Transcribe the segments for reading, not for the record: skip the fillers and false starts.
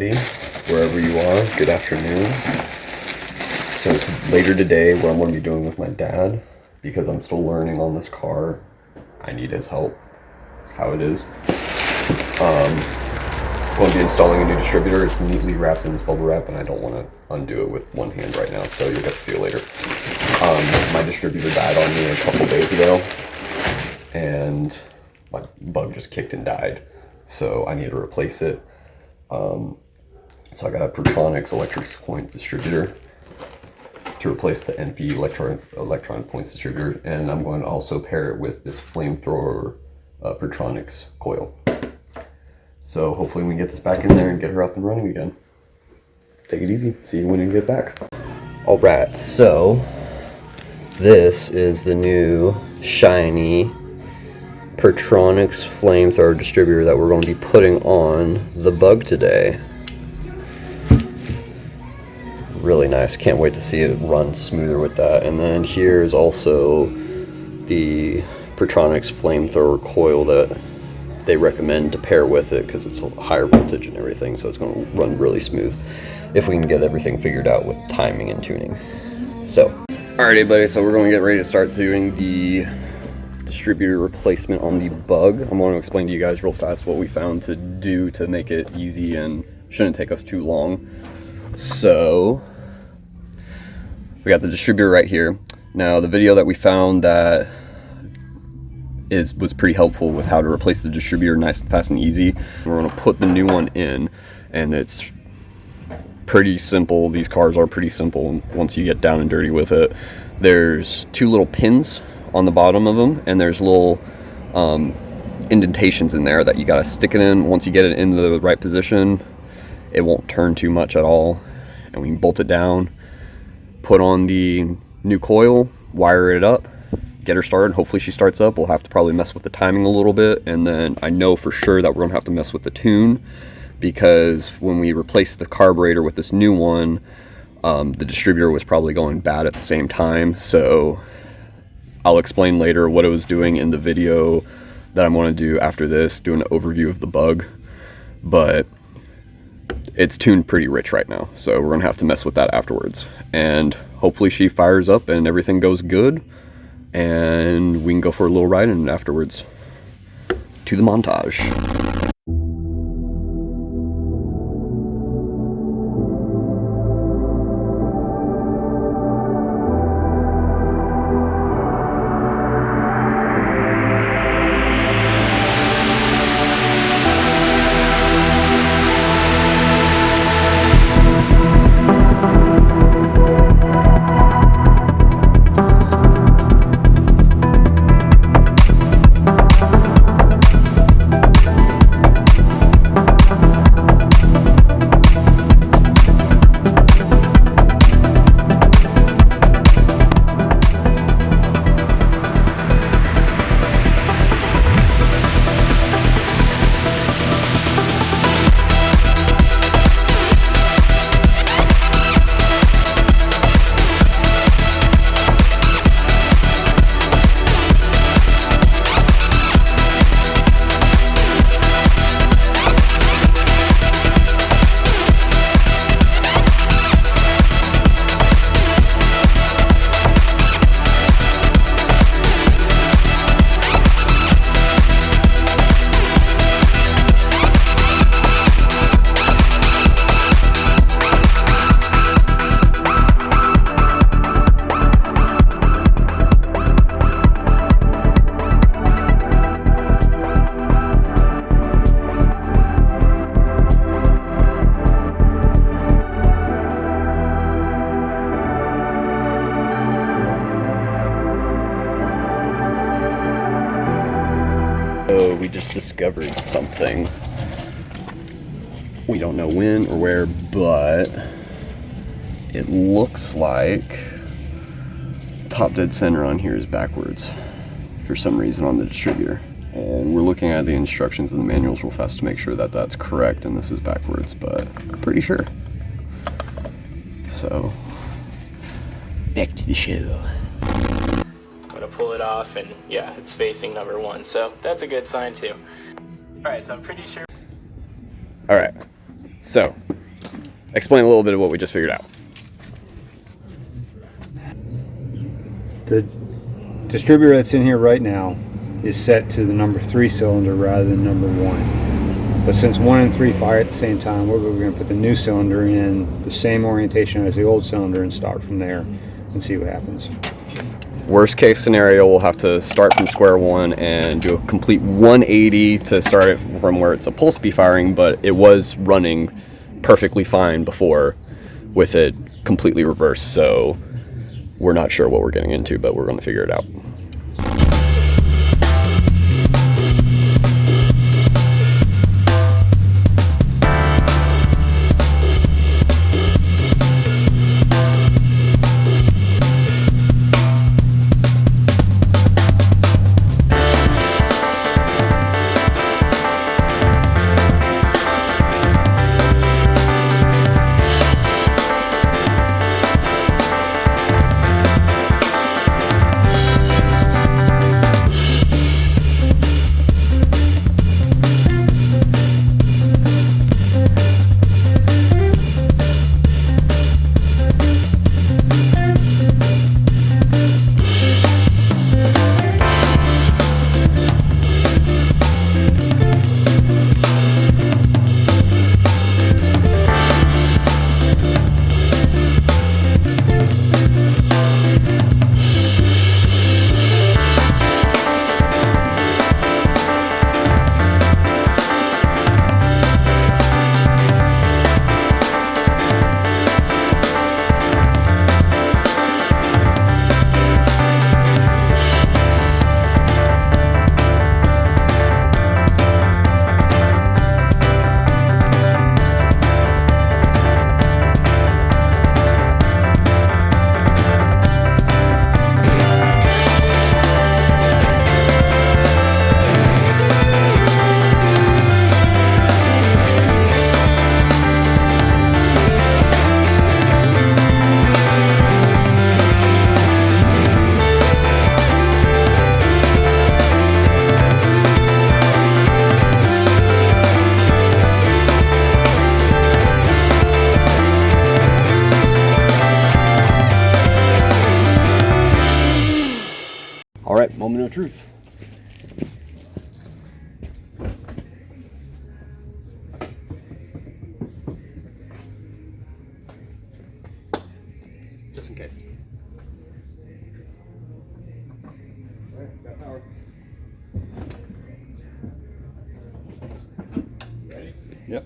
everybody, wherever you are. Good afternoon. So it's later today what I'm going to be doing with my dad, because I'm still learning on this car. I need his help. That's how it is. I'm going to be installing a new distributor. It's neatly wrapped in this bubble wrap, and I don't want to undo it with one hand right now, so you'll get to see it later. My distributor died on me a couple days ago, and my bug just kicked and died, so I need to replace it. So I got a Protronix electric point distributor to replace the NP electron points distributor, and I'm going to also pair it with this flamethrower Protronix coil. So hopefully we can get this back in there and get her up and running again. Take it easy. See you when you get back. Alright, so this is the new shiny Protronix flamethrower distributor that we're going to be putting on the Bug today. Really nice. Can't wait to see it run smoother with that. And then here's also the Protronix flamethrower coil that they recommend to pair with it, because it's a higher voltage and everything, so it's going to run really smooth if we can get everything figured out with timing and tuning. So, alrighty buddy, so we're going to get ready to start doing the distributor replacement on the Bug. I'm going to explain to you guys real fast what we found to do to make it easy and shouldn't take us too long. So, we got the distributor right here. Now, the video that we found that was pretty helpful with how to replace the distributor nice and fast and easy. We're going to put the new one in, and it's pretty simple. These cars are pretty simple once you get down and dirty with it. There's two little pins on the bottom of them, and there's little indentations in there that you got to stick it in. Once you get it in the right position, it won't turn too much at all, and we can bolt it down, put on the new coil, wire it up, get her started. Hopefully she starts up. We'll have to probably mess with the timing a little bit, and then I know for sure that we're gonna have to mess with the tune, because when we replaced the carburetor with this new one, the distributor was probably going bad at the same time. So I'll explain later what it was doing in the video that I'm going to do after this, doing an overview of the Bug. But it's tuned pretty rich right now, so we're gonna have to mess with that afterwards, and hopefully she fires up and everything goes good, and we can go for a little ride, and afterwards to the montage. So we just discovered something. We don't know when or where, but it looks like top dead center on here is backwards for some reason on the distributor. And we're looking at the instructions and the manuals real fast to make sure that that's correct and this is backwards, but I'm pretty sure. So, back to the show. I'm gonna pull it off, and yeah, it's facing number 1, so that's a good sign too. Alright, so I'm pretty sure. Alright, So, explain a little bit of what we just figured out. The distributor that's in here right now is set to the number 3 cylinder rather than number 1. But since 1 and 3 fire at the same time, we're going to put the new cylinder in the same orientation as the old cylinder and start from there and see what happens. Worst case scenario, we'll have to start from square one and do a complete 180 to start it from where it's supposed to be firing, but it was running perfectly fine before with it completely reversed. So we're not sure what we're getting into, but we're going to figure it out. All right, moment of truth. Just in case. All right, got power. Ready? Yep.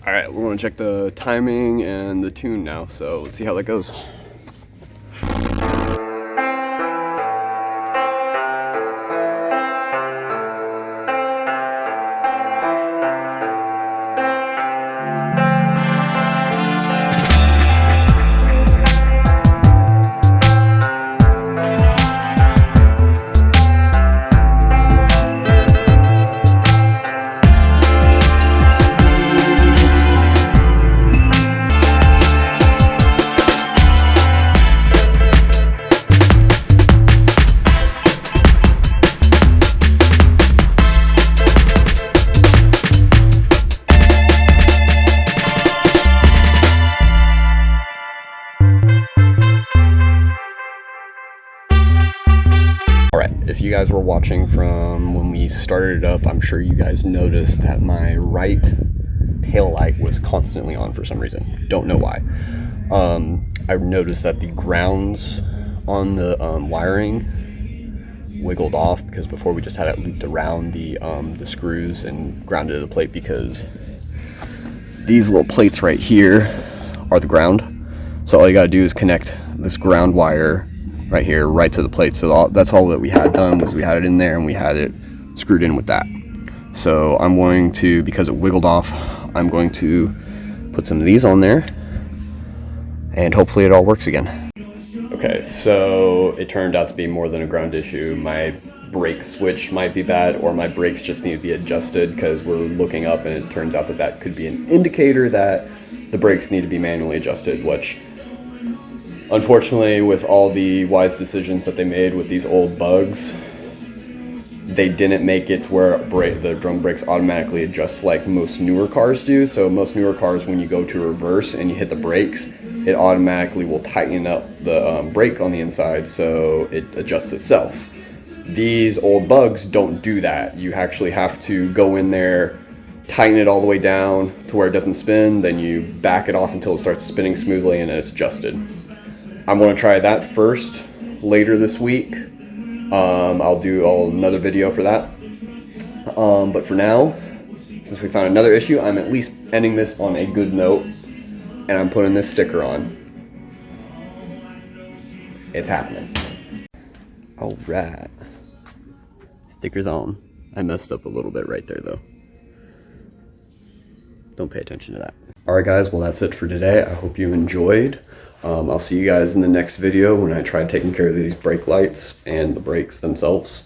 All right, we're going to check the timing and the tune now, so let's see how that goes. If you guys were watching from when we started it up, I'm sure you guys noticed that my right tail light was constantly on for some reason. Don't know why. I noticed that the grounds on the wiring wiggled off because before we just had it looped around the screws and grounded to the plate, because these little plates right here are the ground. So all you gotta do is connect this ground wire right here right to the plate. So that's all that we had done, was we had it in there and we had it screwed in with that. So I'm going to, because it wiggled off, I'm going to put some of these on there and hopefully it all works again. Okay, so it turned out to be more than a ground issue. My brake switch might be bad, or my brakes just need to be adjusted, because we're looking up and it turns out that that could be an indicator that the brakes need to be manually adjusted, which unfortunately, with all the wise decisions that they made with these old bugs, they didn't make it to where the drum brakes automatically adjust like most newer cars do. So most newer cars, when you go to reverse and you hit the brakes, it automatically will tighten up the brake on the inside so it adjusts itself. These old bugs don't do that. You actually have to go in there, tighten it all the way down to where it doesn't spin, then you back it off until it starts spinning smoothly and it's adjusted. I'm going to try that first later this week. I'll do another video for that. But for now, since we found another issue, I'm at least ending this on a good note, and I'm putting this sticker on. It's happening. All right. Sticker's on. I messed up a little bit right there, though. Don't pay attention to that. All right, guys. Well, that's it for today. I hope you enjoyed. I'll see you guys in the next video when I try taking care of these brake lights and the brakes themselves.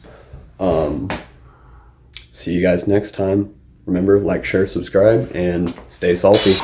See you guys next time. Remember, like, share, subscribe, and stay salty.